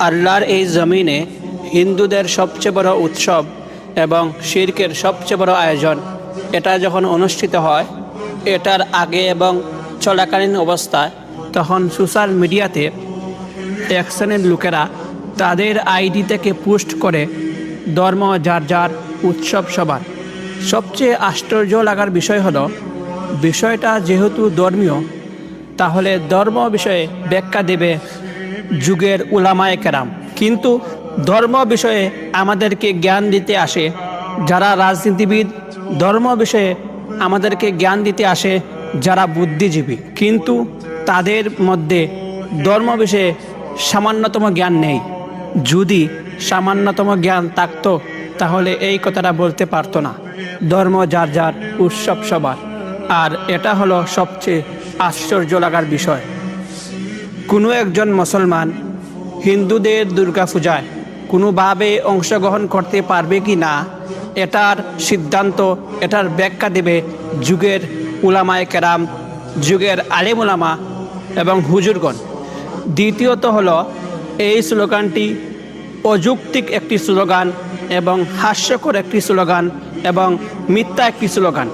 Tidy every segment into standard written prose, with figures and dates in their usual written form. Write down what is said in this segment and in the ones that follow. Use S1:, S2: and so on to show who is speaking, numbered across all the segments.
S1: আল্লাহর এই জমিনে হিন্দুদের সবচেয়ে বড় উৎসব এবং শিরকের সবচেয়ে বড় আয়োজন এটা যখন অনুষ্ঠিত হয়, এটার আগে এবং চলাকালীন অবস্থায় তখন সোশ্যাল মিডিয়াতে এক শ্রেণীর লোকেরা তাদের আইডি থেকে পোস্ট করে ধর্ম যার যার, উৎসব সবার। সবচেয়ে আশ্চর্য লাগার বিষয় হলো, বিষয়টা যেহেতু ধর্মীয়, তাহলে ধর্ম বিষয়ে ব্যাখ্যা দেবে যুগের উলামায়ে কেরাম। কিন্তু ধর্ম বিষয়ে আমাদেরকে জ্ঞান দিতে আসে যারা রাজনীতিবিদ, ধর্ম বিষয়ে আমাদেরকে জ্ঞান দিতে আসে যারা বুদ্ধিজীবী, কিন্তু তাদের মধ্যে ধর্ম বিষয়ে সামান্যতম জ্ঞান নেই। যদি সামান্যতম জ্ঞান থাকতো তাহলে এই কথাটা বলতে পারতো না, ধর্ম যার যার, উৎসব সবার। আর এটা হলো সবচেয়ে আশ্চর্য লাগার বিষয়, কোনো একজন মুসলমান হিন্দুদের দুর্গাপূজায় কোনোভাবে অংশগ্রহণ করতে পারবে কি না, এটার সিদ্ধান্ত, এটার ব্যাখ্যা দেবে যুগের উলামায়ে কেরাম, যুগের আলেম উলামা এবং হুজুরগণ। দ্বিতীয়ত হলো, এই স্লোগানটি অযৌক্তিক একটি স্লোগান এবং হাস্যকর একটি স্লোগান এবং মিথ্যা একটি স্লোগান।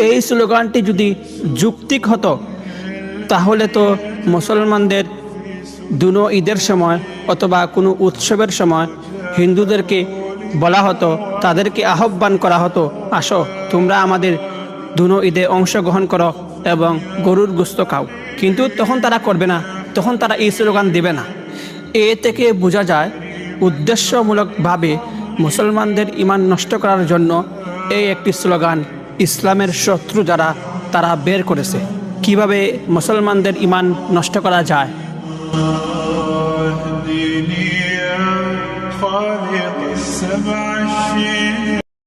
S1: এই স্লোগানটি যদি যৌক্তিক হতো তাহলে তো মুসলমানদের দুনো ঈদের সময় অথবা কোনো উৎসবের সময় হিন্দুদেরকে বলা হতো, তাদেরকে আহ্বান করা হতো, আসো তোমরা আমাদের দুনো ঈদে অংশগ্রহণ করো এবং গরুর গোশত খাও। কিন্তু তখন তারা করবে না, তখন তারা এই স্লোগান দেবে না। এ থেকে বোঝা যায় উদ্দেশ্যমূলকভাবে মুসলমানদের ঈমান নষ্ট করার জন্য এই একটি স্লোগান ইসলামের শত্রু যারা তারা বের করেছে, কিভাবে মুসলমানদের ঈমান নষ্ট করা যায়।
S2: خالق السبع الشيء